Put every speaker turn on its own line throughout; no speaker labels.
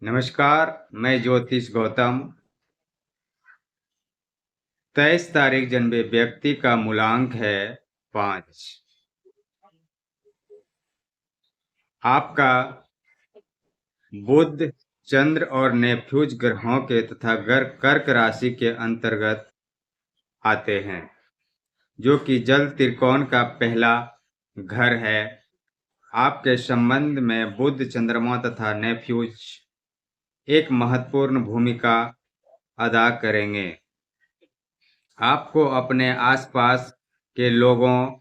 नमस्कार, मैं ज्योतिष गौतम। 23 तारीख जन्मे व्यक्ति का मूलांक है 5। आपका बुध, चंद्र और नेप्ट्यून ग्रहों के तथा कर्क राशि के अंतर्गत आते हैं, जो कि जल त्रिकोण का पहला घर है। आपके संबंध में बुध, चंद्रमा तथा नेप्ट्यून एक महत्वपूर्ण भूमिका अदा करेंगे। आपको अपने आसपास के लोगों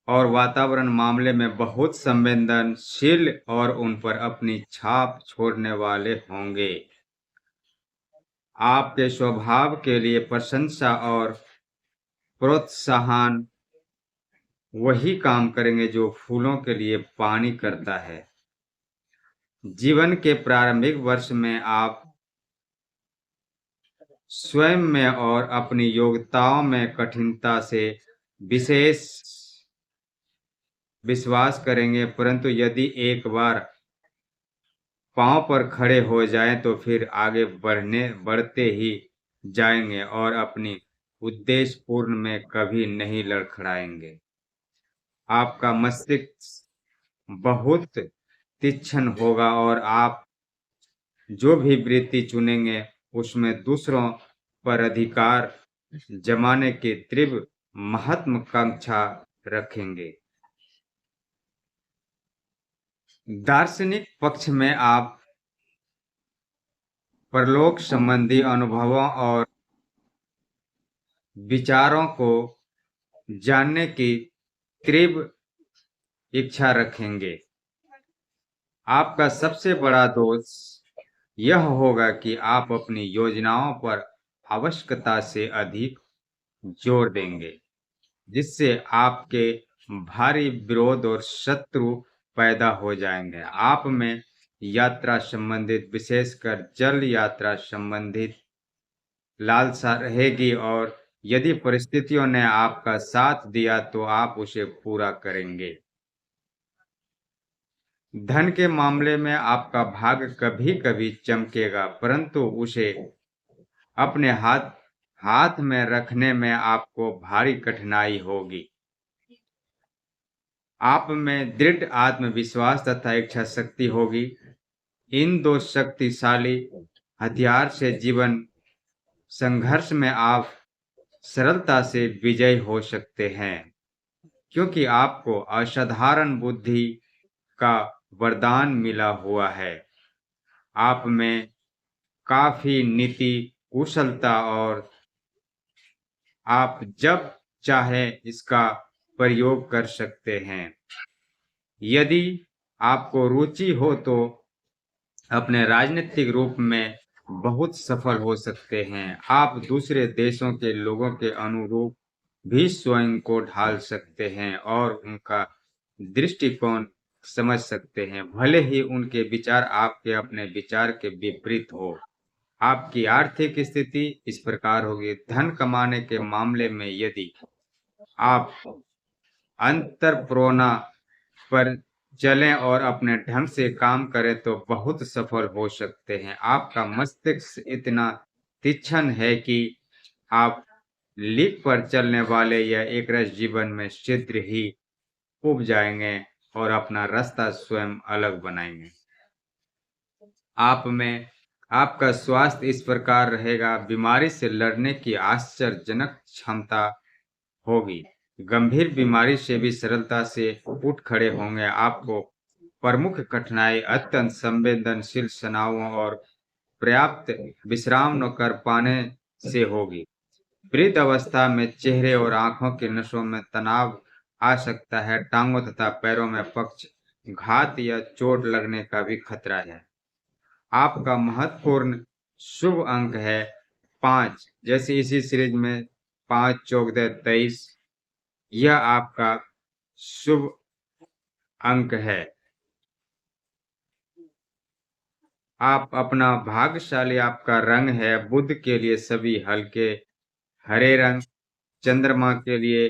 और वातावरण मामले में बहुत संवेदनशील और उन पर अपनी छाप छोड़ने वाले होंगे। आपके स्वभाव के लिए प्रशंसा और प्रोत्साहन वही काम करेंगे जो फूलों के लिए पानी करता है। जीवन के प्रारंभिक वर्ष में आप स्वयं में और अपनी योग्यताओं में कठिनता से विशेष विश्वास करेंगे, परंतु यदि एक बार पांव पर खड़े हो जाएं तो फिर आगे बढ़ते ही जाएंगे और अपनी उद्देश्य पूर्ण में कभी नहीं लड़खड़ाएंगे। आपका मस्तिष्क बहुत तीक्ष्ण होगा और आप जो भी वृत्ति चुनेंगे उसमें दूसरों पर अधिकार जमाने की तीव्र महत्वाकांक्षा रखेंगे। दार्शनिक पक्ष में आप परलोक संबंधी अनुभवों और विचारों को जानने की तीव्र इच्छा रखेंगे। आपका सबसे बड़ा दोष यह होगा कि आप अपनी योजनाओं पर आवश्यकता से अधिक जोर देंगे, जिससे आपके भारी विरोध और शत्रु पैदा हो जाएंगे। आप में यात्रा संबंधित, विशेषकर जल यात्रा संबंधित लालसा रहेगी और यदि परिस्थितियों ने आपका साथ दिया तो आप उसे पूरा करेंगे। धन के मामले में आपका भाग्य कभी-कभी चमकेगा, परंतु उसे अपने हाथ में रखने में आपको भारी कठिनाई होगी। आप में दृढ़ आत्मविश्वास तथा इच्छा शक्ति होगी। इन दो शक्तिशाली हथियार से जीवन संघर्ष में आप सरलता से विजयी हो सकते हैं, क्योंकि आपको असाधारण बुद्धि का वरदान मिला हुआ है। आप में काफी नीति कुशलता और आप जब चाहे इसका प्रयोग कर सकते हैं। यदि आपको रुचि हो तो अपने राजनीतिक रूप में बहुत सफल हो सकते हैं। आप दूसरे देशों के लोगों के अनुरूप भी स्वयं को ढाल सकते हैं और उनका दृष्टिकोण समझ सकते हैं, भले ही उनके विचार आपके अपने विचार के विपरीत हो। आपकी आर्थिक स्थिति इस प्रकार होगी। धन कमाने के मामले में यदि आप अंतरप्रेरणा पर चलें और अपने ढंग से काम करें तो बहुत सफल हो सकते हैं। आपका मस्तिष्क इतना तीक्ष्ण है कि आप लीक पर चलने वाले या एक रस जीवन में शीघ्र ही उब जाएंगे और अपना रास्ता स्वयं अलग बनाएंगे। आप में आपका स्वास्थ्य इस प्रकार रहेगा। बीमारी से लड़ने की आश्चर्यजनक क्षमता होगी। गंभीर बीमारी से भी सरलता से उठ खड़े होंगे। आपको प्रमुख कठिनाई अत्यंत संवेदनशील तनावों और पर्याप्त विश्राम न कर पाने से होगी। वृद्ध अवस्था में चेहरे और आंखों की नसों में तनाव आ सकता है। टांगों तथा पैरों में पक्षाघात या चोट लगने का भी खतरा है। आपका महत्वपूर्ण शुभ अंक है 5, जैसे इसी सीरीज में 5 चौक 23, यह आपका शुभ अंक है। आप अपना भाग्यशाली आपका रंग है। बुध के लिए सभी हल्के हरे रंग, चंद्रमा के लिए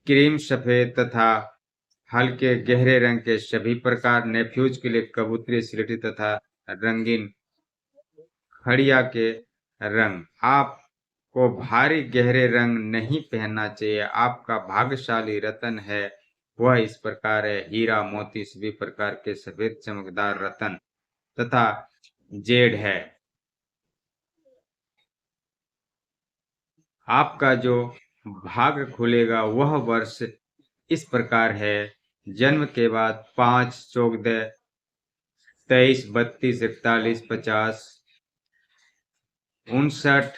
क्रीम सफेद तथा हल्के गहरे रंग के सभी प्रकार, नेफ्यूज के लिए कबूतरी स्लेटी तथा रंगीन खड़िया के रंग। आपको भारी गहरे रंग नहीं पहनना चाहिए। आपका भाग्यशाली रत्न है वह इस प्रकार है: हीरा, मोती, सभी प्रकार के सफेद चमकदार रत्न तथा जेड है। आपका जो भाग्य खुलेगा वह वर्ष इस प्रकार है: जन्म के बाद 5, 14, 23, 32, 41, 50, 59,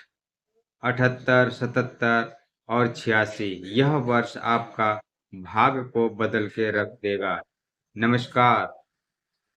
78, 77 और 86। यह वर्ष आपका भाग्य को बदल के रख देगा। नमस्कार।